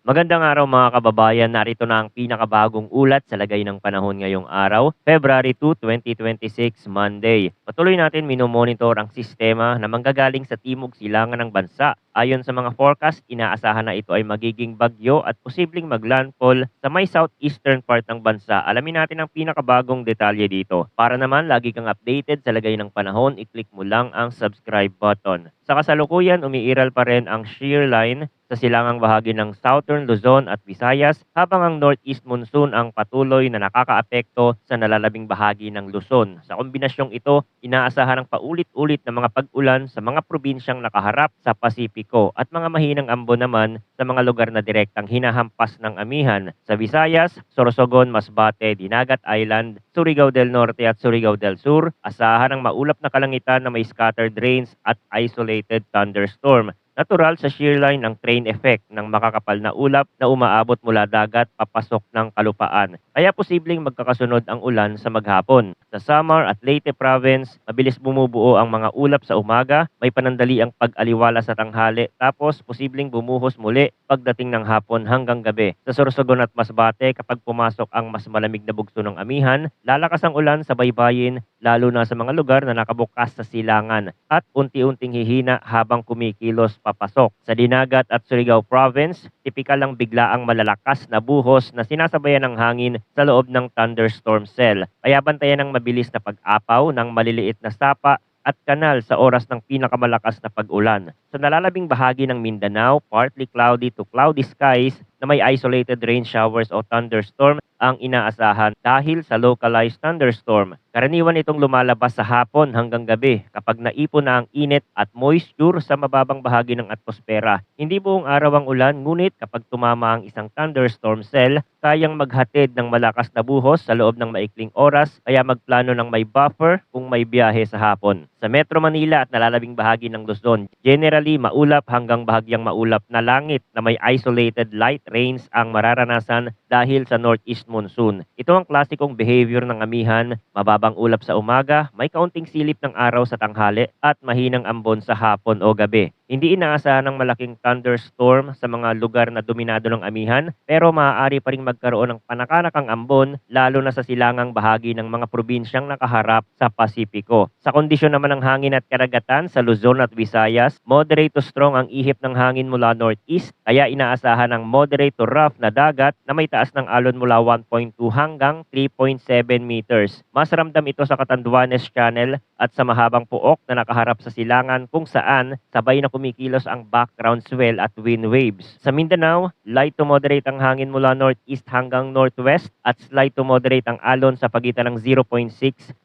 Magandang araw mga kababayan, narito na ang pinakabagong ulat sa lagay ng panahon ngayong araw, February 2, 2026, Monday. Patuloy natin minomonitor ang sistema na manggagaling sa timog silangan ng bansa. Ayon sa mga forecast, inaasahan na ito ay magiging bagyo at posibleng maglandfall sa may southeastern part ng bansa. Alamin natin ang pinakabagong detalye dito. Para naman lagi kang updated sa lagay ng panahon, i-click mo lang ang subscribe button. Sa kasalukuyan, umiiral pa rin ang shear line sa silangang bahagi ng Southern Luzon at Visayas habang ang Northeast Monsoon ang patuloy na nakakaapekto sa nalalabing bahagi ng Luzon. Sa kombinasyong ito, inaasahan ang paulit-ulit na mga pag-ulan sa mga probinsyang nakaharap sa Pasipiko at mga mahinang ambon naman sa mga lugar na direktang hinahampas ng amihan sa Visayas, Sorsogon, Masbate, Dinagat Island, Surigao del Norte at Surigao del Sur. Asahan ang maulap na kalangitan na may scattered rains at isolated thunderstorm. Natural sa shear line ang train effect ng makakapal na ulap na umaabot mula dagat papasok ng kalupaan. Kaya posibleng magkakasunod ang ulan sa maghapon. Sa Samar at Leyte province, mabilis bumubuo ang mga ulap sa umaga, may panandali ang pag-aliwala sa tanghali, tapos posibleng bumuhos muli pagdating ng hapon hanggang gabi. Sa Sorsogon at Masbate, kapag pumasok ang mas malamig na bugso ng amihan, lalakas ang ulan sa baybayin, lalo na sa mga lugar na nakabukas sa silangan at unti-unting hihina habang kumikilos papasok. Sa Dinagat at Surigao province, tipikal ang biglaang malalakas na buhos na sinasabayan ng hangin sa loob ng thunderstorm cell. Kaya bantayan ng mabilis na pag-apaw ng maliliit na sapa at kanal sa oras ng pinakamalakas na pag-ulan. Sa nalalabing bahagi ng Mindanao, partly cloudy to cloudy skies na may isolated rain showers o thunderstorm ang inaasahan dahil sa localized thunderstorm. Karaniwan itong lumalabas sa hapon hanggang gabi kapag naipon na ang init at moisture sa mababang bahagi ng atmosfera. Hindi buong araw ang ulan, ngunit kapag tumama ang isang thunderstorm cell, kayang maghatid ng malakas na buhos sa loob ng maikling oras, kaya magplano ng may buffer kung may biyahe sa hapon. Sa Metro Manila at nalalabing bahagi ng Luzon, generally maulap hanggang bahagyang maulap na langit na may isolated light rains ang mararanasan dahil sa northeast monsoon. Ito ang klasikong behavior ng amihan, mababang ulap sa umaga, may kaunting silip ng araw sa tanghali at mahinang ambon sa hapon o gabi. Hindi inaasahan ng malaking thunderstorm sa mga lugar na dominado ng amihan, pero maaari pa ring magkaroon ng panakanakang ambon lalo na sa silangang bahagi ng mga probinsyang nakaharap sa Pasipiko. Sa kondisyon naman ng hangin at karagatan sa Luzon at Visayas, moderate to strong ang ihip ng hangin mula northeast, kaya inaasahan ng moderate to rough na dagat na may taas ng alon mula 1.2 hanggang 3.7 meters. Mas ramdam ito sa Catanduanes Channel at sa mahabang puok na nakaharap sa silangan kung saan sabay na kumikilos ang background swell at wind waves. Sa Mindanao, light to moderate ang hangin mula northeast hanggang northwest at slight to moderate ang alon sa pagitan ng 0.6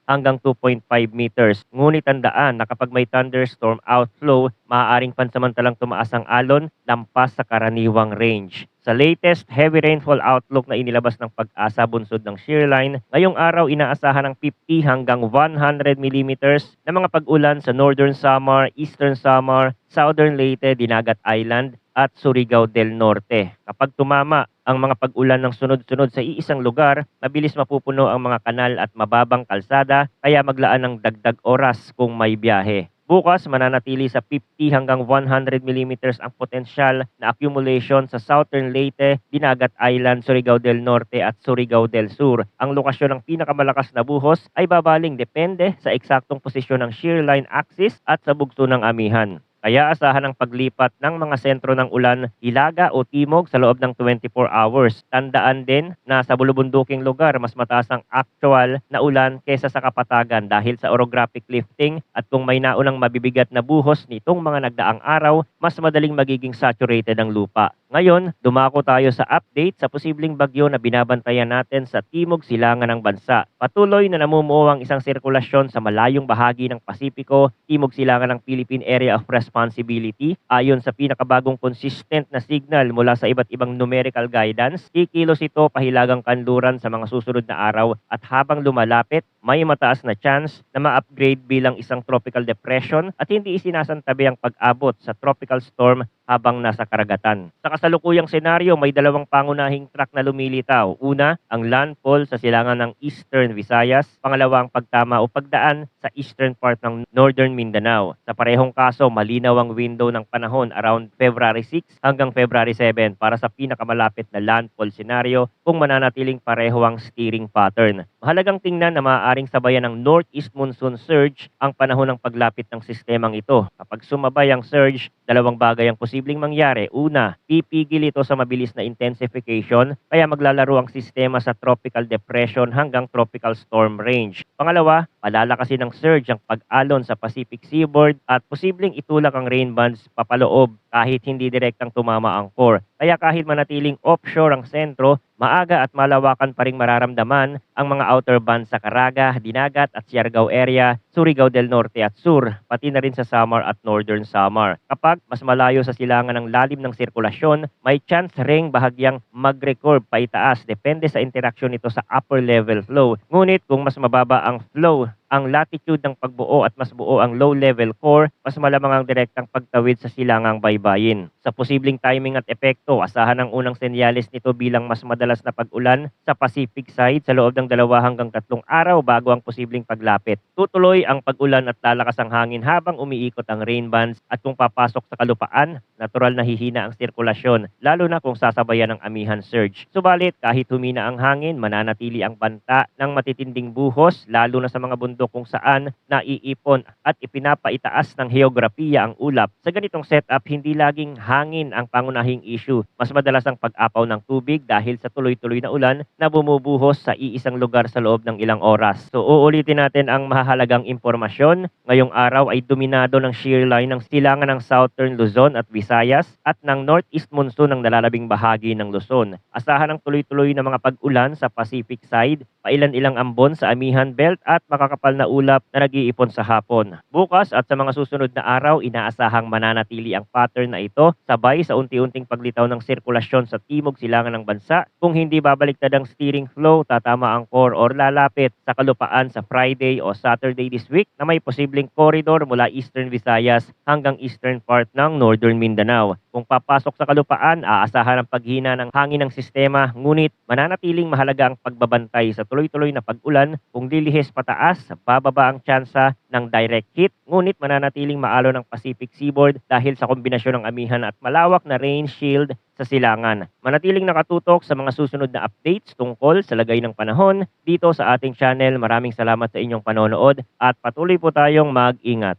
hanggang 2.5 meters. Ngunit tandaan na kapag may thunderstorm outflow, maaaring pansamantalang tumaas ang alon lampas sa karaniwang range. Sa latest heavy rainfall outlook na inilabas ng Pag-asa bunsod ng shearline, ngayong araw inaasahan ng 50 hanggang 100 millimeters na mga pag-ulan sa Northern Samar, Eastern Samar, Southern Leyte, Dinagat Island at Surigao del Norte. Kapag tumama ang mga pag-ulan ng sunod-sunod sa iisang lugar, mabilis mapupuno ang mga kanal at mababang kalsada, kaya maglaan ng dagdag oras kung may biyahe. Bukas, mananatili sa 50 hanggang 100 millimeters ang potensyal na accumulation sa Southern Leyte, Dinagat Island, Surigao del Norte at Surigao del Sur. Ang lokasyon ng pinakamalakas na buhos ay babaling depende sa eksaktong posisyon ng shear line axis at sa bugso ng amihan. Kaya asahan ang paglipat ng mga sentro ng ulan, hilaga o timog sa loob ng 24 hours. Tandaan din na sa bulubunduking lugar, mas mataas ang actual na ulan kesa sa kapatagan dahil sa orographic lifting, at kung may naunang mabibigat na buhos nitong mga nagdaang araw, mas madaling magiging saturated ang lupa. Ngayon, dumako tayo sa update sa posibleng bagyo na binabantayan natin sa timog silangan ng bansa. Patuloy na namumuo ang isang sirkulasyon sa malayong bahagi ng Pasipiko, timog silangan ng Philippine Area of Responsibility. Ayon sa pinakabagong consistent na signal mula sa iba't ibang numerical guidance, kikilos ito pahilagang kanluran sa mga susunod na araw, at habang lumalapit, may mataas na chance na ma-upgrade bilang isang tropical depression at hindi isinasantabi ang pag-abot sa tropical storm habang nasa karagatan. Sa kasalukuyang senaryo, may dalawang pangunahing track na lumilitaw. Una, ang landfall sa silangan ng Eastern Visayas. Pangalawa, ang pagtama o pagdaan sa sa eastern part ng Northern Mindanao. Sa parehong kaso, malinaw ang window ng panahon around February 6 hanggang February 7 para sa pinakamalapit na landfall scenario kung mananatiling pareho ang steering pattern. Mahalagang tingnan na maaaring sabayan ng northeast monsoon surge ang panahon ng paglapit ng sistemang ito. Kapag sumabay ang surge, dalawang bagay ang posibleng mangyari. Una, pipigil ito sa mabilis na intensification kaya maglalaro ang sistema sa tropical depression hanggang tropical storm range. Pangalawa, palalakasin ng surge ang pag-alon sa Pacific Seaboard at posibleng itulak ang rain bands papaloob kahit hindi direktang tumama ang core. Kaya kahit manatiling offshore ang sentro, maaga at malawakan pa ring mararamdaman ang mga outer bands sa Caraga, Dinagat at Siargao area, Surigao del Norte at Sur, pati na rin sa Samar at Northern Samar. Kapag mas malayo sa silangan ng lalim ng sirkulasyon, may chance ring bahagyang mag-recurve pa itaas depende sa interaksyon nito sa upper level flow. Ngunit kung mas mababa ang flow, ang latitude ng pagbuo at mas buo ang low-level core, mas malamang ang direktang pagtawid sa silangang baybayin. Sa posibleng timing at epekto, asahan ang unang senyales nito bilang mas madalas na pag-ulan sa Pacific side sa loob ng 2 hanggang 3 araw bago ang posibleng paglapit. Tutuloy ang pag-ulan at lalakas ang hangin habang umiikot ang rain bands at kung papasok sa kalupaan, natural na hihina ang sirkulasyon, lalo na kung sasabayan ng amihan surge. Subalit, kahit humina ang hangin, mananatili ang banta ng matitinding buhos, lalo na sa mga bundok kung saan naiipon at ipinapaitaas ng heograpiya ang ulap. Sa ganitong setup, hindi laging hangin ang pangunahing issue. Mas madalas ang pag-apaw ng tubig dahil sa tuloy-tuloy na ulan na bumubuhos sa iisang lugar sa loob ng ilang oras. So uulitin natin ang mahahalagang impormasyon. Ngayong araw ay dominado ng shear line ng silangan ng Southern Luzon at Visayas at ng Northeast monsoon ng nalalabing bahagi ng Luzon. Asahan ang tuloy-tuloy na mga pag-ulan sa Pacific side, pailan-ilang ambon sa Amihan Belt at makakapal na ulap na nag-iipon sa hapon. Bukas at sa mga susunod na araw, inaasahang mananatili ang pattern na ito sabay sa unti-unting paglitaw ng sirkulasyon sa timog silangan ng bansa. Kung hindi babaliktad ang steering flow, tatama ang core or lalapit sa kalupaan sa Friday o Saturday this week na may posibleng corridor mula Eastern Visayas hanggang eastern part ng Northern Mindanao. Kung papasok sa kalupaan, aasahan ang paghina ng hangin ng sistema, ngunit mananatiling mahalaga ang pagbabantay sa tuloy-tuloy na pag-ulan. Kung lilihis pataas, bababa ang tsansa ng direct hit, ngunit mananatiling maalon ng Pacific Seaboard dahil sa kombinasyon ng amihan at malawak na rain shield sa silangan. Manatiling nakatutok sa mga susunod na updates tungkol sa lagay ng panahon dito sa ating channel. Maraming salamat sa inyong panonood at patuloy po tayong mag-ingat.